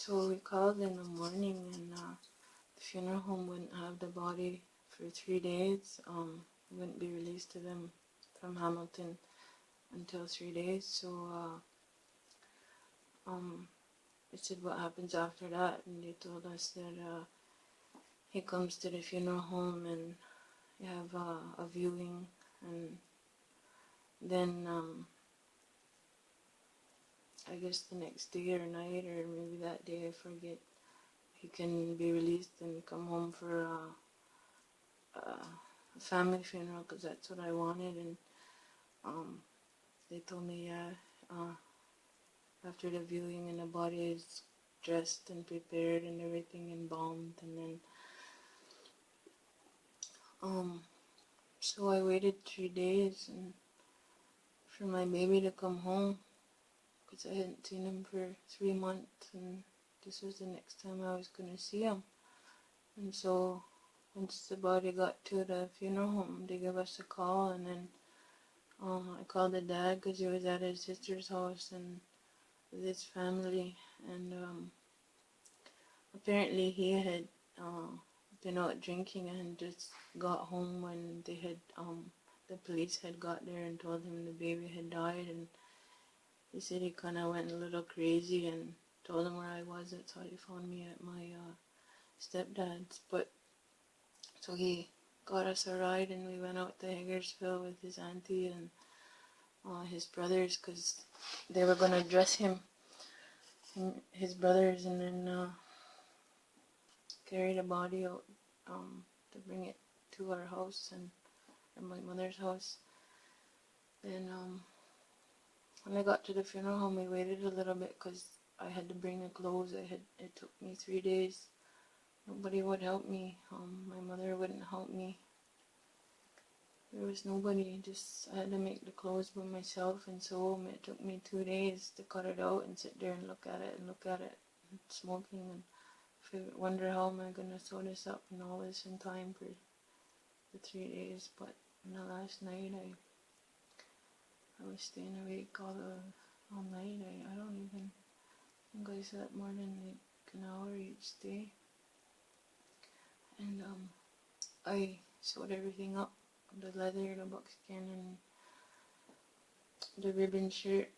So we called in the morning, and the funeral home wouldn't have the body for 3 days. Wouldn't be released to them from Hamilton until 3 days. So they said, what happens after that? And they told us that he comes to the funeral home and you have a viewing, and then I guess the next day or night, or maybe that day, I forget, he can be released and come home for a family funeral, because that's what I wanted. And they told me, yeah, after the viewing and the body is dressed and prepared and everything, embalmed, and then so I waited 3 days and for my baby to come home, because I hadn't seen him for 3 months, and this was the next time I was going to see him. And so once the body got to the funeral home, they gave us a call, and then I called the dad because he was at his sister's house and with his family, and apparently he had been out drinking and just got home when they had the police had got there and told him the baby had died. And he said he kind of went a little crazy and told him where I was. That's how he found me, at my stepdad's. But so he got us a ride, and we went out to Hagersville with his auntie and his brothers, because they were going to dress him and his brothers, and then carry the body out to bring it to our house and my mother's house. Then when I got to the funeral home, we waited a little bit because I had to bring the clothes. It took me 3 days. Nobody would help me. My mother wouldn't help me. There was nobody. Just I had to make the clothes by myself and sew them. It took me 2 days to cut it out and sit there and look at it and smoking, and wonder how am I gonna sew this up and all this in time for the 3 days. But in the last night, I was staying awake all night. I don't even think I slept more than like an hour each day. And I sewed everything up, the leather, the buckskin, and the ribbon shirt.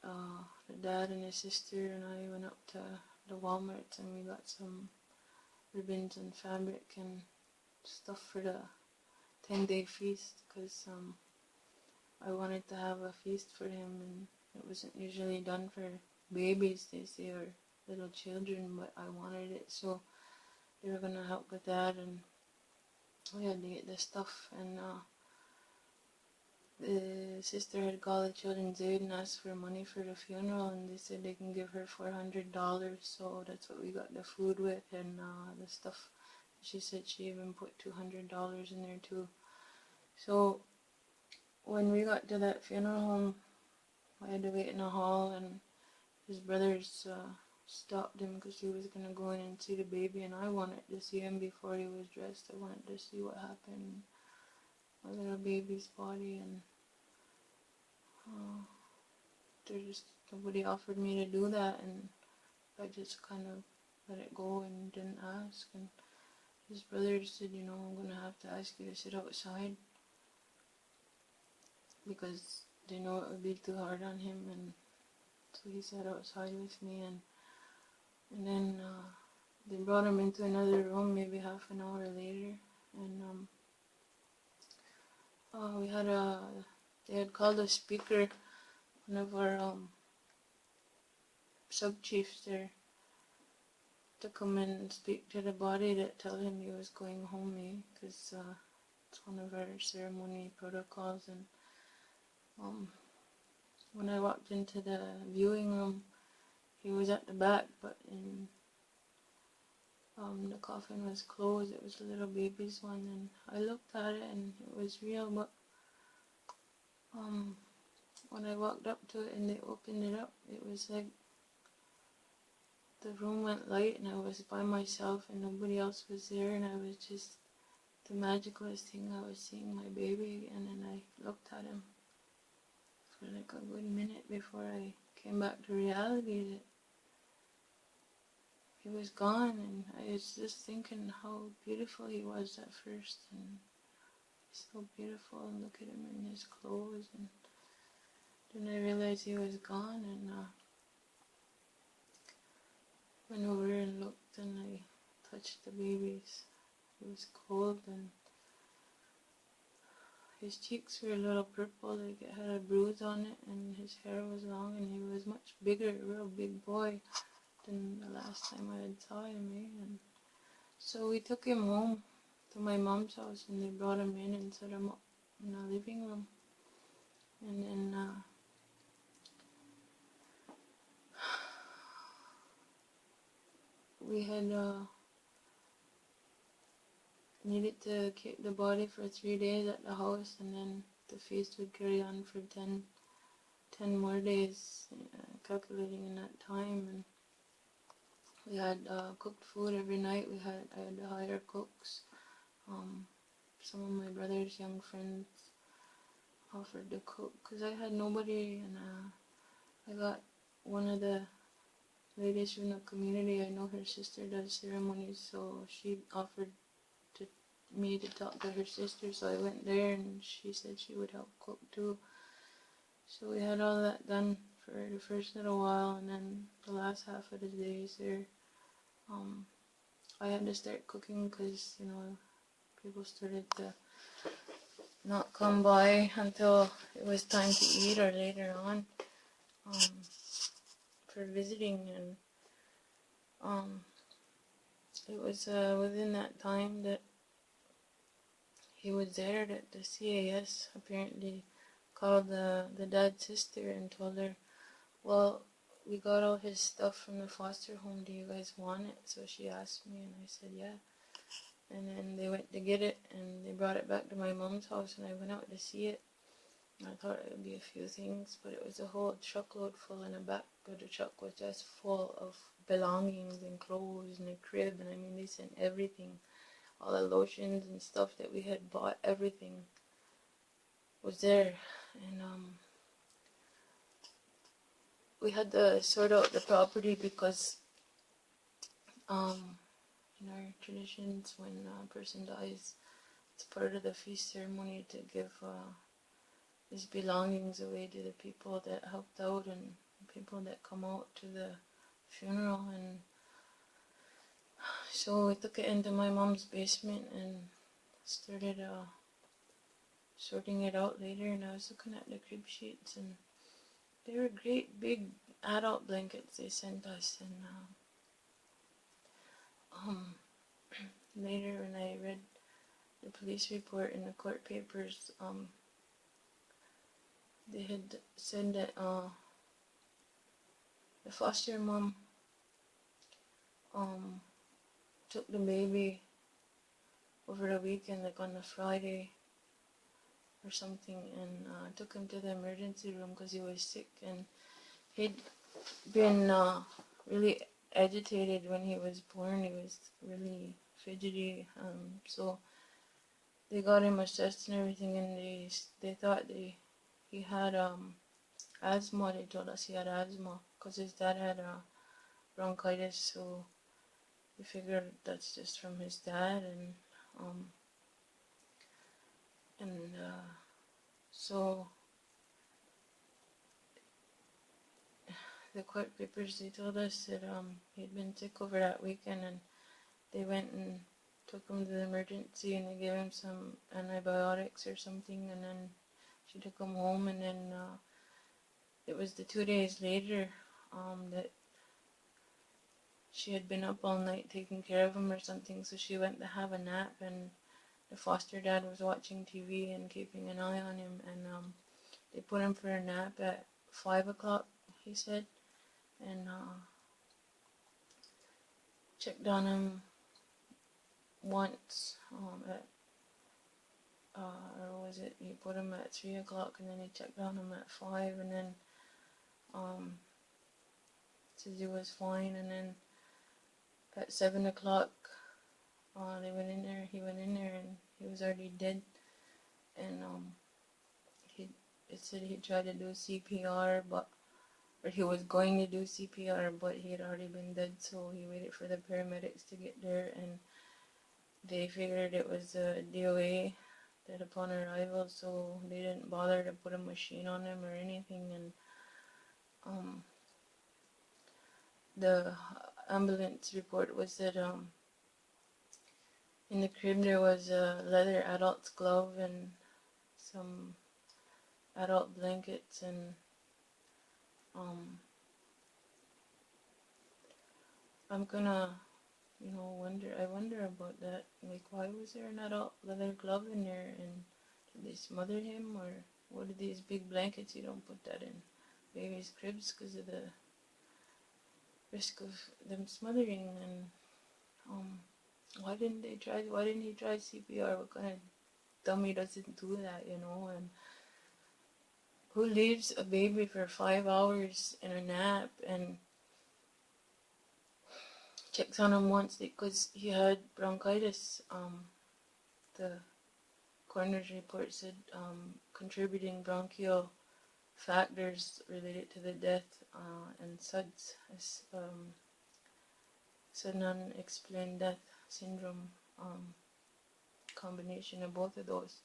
The dad and his sister and I went up to the Walmart and we got some ribbons and fabric and stuff for the 10-day feast, because I wanted to have a feast for him, and it wasn't usually done for babies, they say, or little children, but I wanted it, so they were gonna help with that, and we had to get the stuff. And the sister had called the Children's Aid and asked for money for the funeral, and they said they can give her $400, so that's what we got the food with, and the stuff. She said she even put $200 in there too. So when we got to that funeral home, I had to wait in the hall, and his brothers stopped him because he was going to go in and see the baby, and I wanted to see him before he was dressed. I wanted to see what happened, my little baby's body, and nobody offered me to do that, and I just kind of let it go and didn't ask. And his brothers said, I'm going to have to ask you to sit outside, because they know it would be too hard on him. And so he sat outside with me, and then they brought him into another room maybe half an hour later, and they had called a speaker, one of our sub-chiefs there, to come in and speak to the body, to tell him he was going home, because it's one of our ceremony protocols. And when I walked into the viewing room, he was at the back, but the coffin was closed. It was a little baby's one, and I looked at it and it was real, but when I walked up to it and they opened it up, it was like the room went light and I was by myself and nobody else was there, and I was just the magicalest thing. I was seeing my baby again, and I looked at him for like a good minute before I came back to reality that he was gone, and I was just thinking how beautiful he was at first, and so beautiful, and look at him in his clothes, and then I realized he was gone, and went over and looked, and I touched the babies. He was cold, and his cheeks were a little purple, like it had a bruise on it, and his hair was long, and he was much bigger, a real big boy than the last time I had saw him, And so we took him home to my mom's house, and they brought him in and set him up in the living room. And then we had needed to keep the body for 3 days at the house, and then the feast would carry on for 10 more days, calculating in that time. And we had cooked food every night. I had to hire cooks. Some of my brother's young friends offered to cook because I had nobody, and I got one of the ladies from the community. I know her sister does ceremonies, so she offered me to talk to her sister, so I went there, and she said she would help cook too. So we had all that done for the first little while, and then the last half of the days there, I had to start cooking because, people started to not come by until it was time to eat or later on for visiting. And it was within that time that he was there that the CAS apparently called the dad's sister and told her, well, we got all his stuff from the foster home, do you guys want it? So she asked me, and I said yeah. And then they went to get it, and they brought it back to my mom's house, and I went out to see it. I thought it would be a few things, but it was a whole truckload full, and the back of the truck was just full of belongings and clothes and a crib, and I mean, they sent everything. All the lotions and stuff that we had bought, everything was there. And we had to sort out the property because in our traditions, when a person dies, it's part of the feast ceremony to give his belongings away to the people that helped out and people that come out to the funeral. And so we took it into my mom's basement and started sorting it out later, and I was looking at the crib sheets, and they were great big adult blankets they sent us. And later when I read the police report in the court papers, they had said that the foster mom took the baby over the weekend, like on a Friday or something, and took him to the emergency room because he was sick, and he'd been really agitated when he was born. He was really fidgety, so they got him assessed and everything, and they thought he had asthma. They told us he had asthma because his dad had bronchitis, so we figured that's just from his dad. And so the court papers, they told us that he'd been sick over that weekend, and they went and took him to the emergency, and they gave him some antibiotics or something, and then she took him home. And then it was the 2 days later that she had been up all night taking care of him or something, so she went to have a nap, and the foster dad was watching TV and keeping an eye on him, and they put him for a nap at 5 o'clock, he said, and checked on him once at or was it, he put him at 3 o'clock, and then he checked on him at 5, and then said he was fine. And then at 7 o'clock he went in there, and he was already dead. And it said he tried to do CPR, but or he was going to do CPR, but he had already been dead, so he waited for the paramedics to get there, and they figured it was a DOA dead upon arrival, so they didn't bother to put a machine on him or anything. And the ambulance report was that in the crib there was a leather adult's glove and some adult blankets, and I'm gonna, I wonder about that. Like, why was there an adult leather glove in there, and did they smother him, or what are these big blankets? You don't put that in babies' cribs because of the risk of them smothering. And why didn't he try CPR? What kind of dummy doesn't do that, And who leaves a baby for 5 hours in a nap and checks on him once because he had bronchitis? The coroner's report said contributing bronchial factors related to the death and SUDS, sudden unexplained death syndrome, combination of both of those.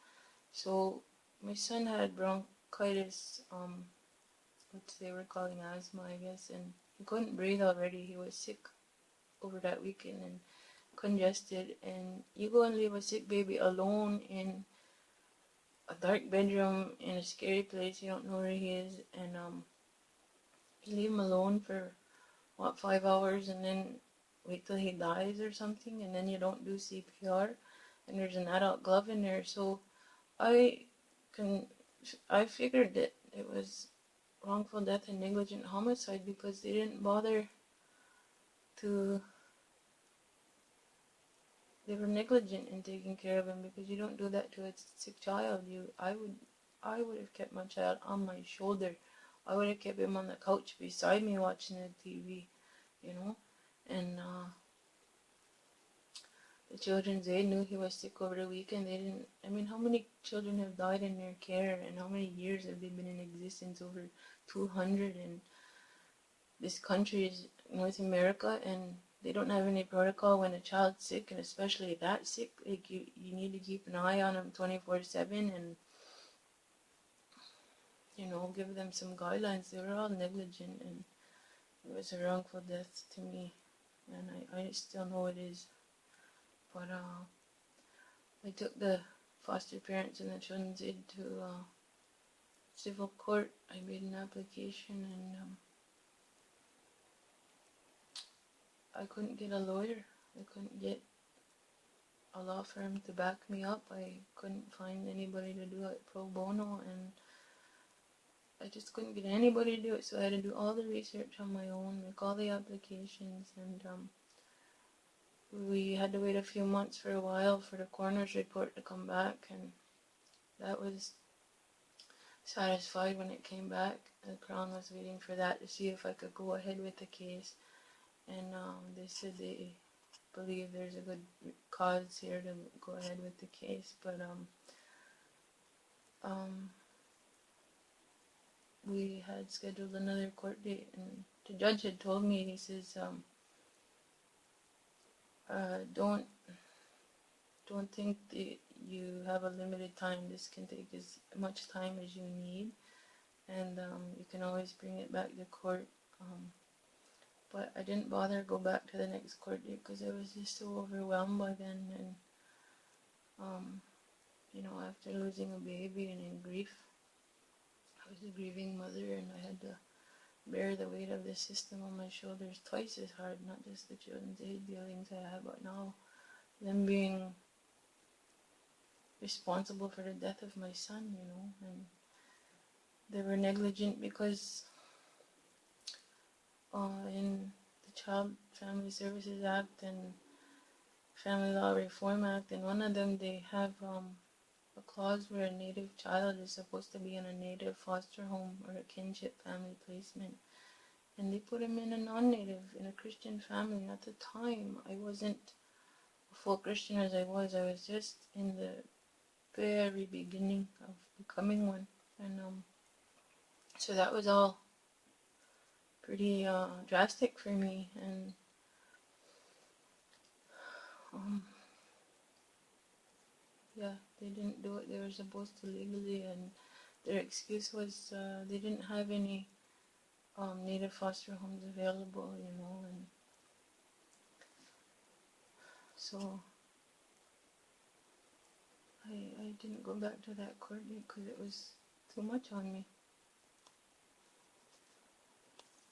So my son had bronchitis, which they were calling asthma, I guess, and he couldn't breathe already. He was sick over that weekend and congested, and you go and leave a sick baby alone in a dark bedroom in a scary place, you don't know where he is, and you leave him alone for 5 hours, and then wait till he dies or something, and then you don't do CPR, and there's an adult glove in there. So I figured that it was wrongful death and negligent homicide because they didn't bother to. They were negligent in taking care of him, because you don't do that to a sick child. I would have kept my child on my shoulder. I would have kept him on the couch beside me watching the TV, And the children's aid knew he was sick over the weekend. They didn't. I mean, how many children have died in their care, and how many years have they been in existence? Over 200, and this country is North America, and they don't have any protocol when a child's sick, and especially that sick. Like, you need to keep an eye on them 24/7, and give them some guidelines. They were all negligent, and it was a wrongful death to me, and I still know it is. But I took the foster parents and the children's aid to civil court. I made an application, and I couldn't get a lawyer. I couldn't get a law firm to back me up. I couldn't find anybody to do it pro bono, and I just couldn't get anybody to do it. So I had to do all the research on my own, make all the applications, and we had to wait a few months for a while for the coroner's report to come back, and that was satisfied when it came back. The Crown was waiting for that to see if I could go ahead with the case, and they said they believe there's a good cause here to go ahead with the case. But we had scheduled another court date, and the judge had told me, he says, don't think that you have a limited time. This can take as much time as you need, and you can always bring it back to court. But I didn't bother go back to the next court date because I was just so overwhelmed by then, and after losing a baby and in grief, I was a grieving mother, and I had to bear the weight of the system on my shoulders twice as hard, not just the children's aid dealings I had, but now them being responsible for the death of my son, and they were negligent because in the Child Family Services Act and Family Law Reform Act, in one of them they have a clause where a native child is supposed to be in a native foster home or a kinship family placement, and they put him in a non-native, in a Christian family. And at the time, I wasn't a full Christian as I was just in the very beginning of becoming one, and so that was all pretty drastic for me, and yeah, they didn't do what they were supposed to legally, and their excuse was they didn't have any native foster homes available, you know, and so I didn't go back to that court date because it was too much on me.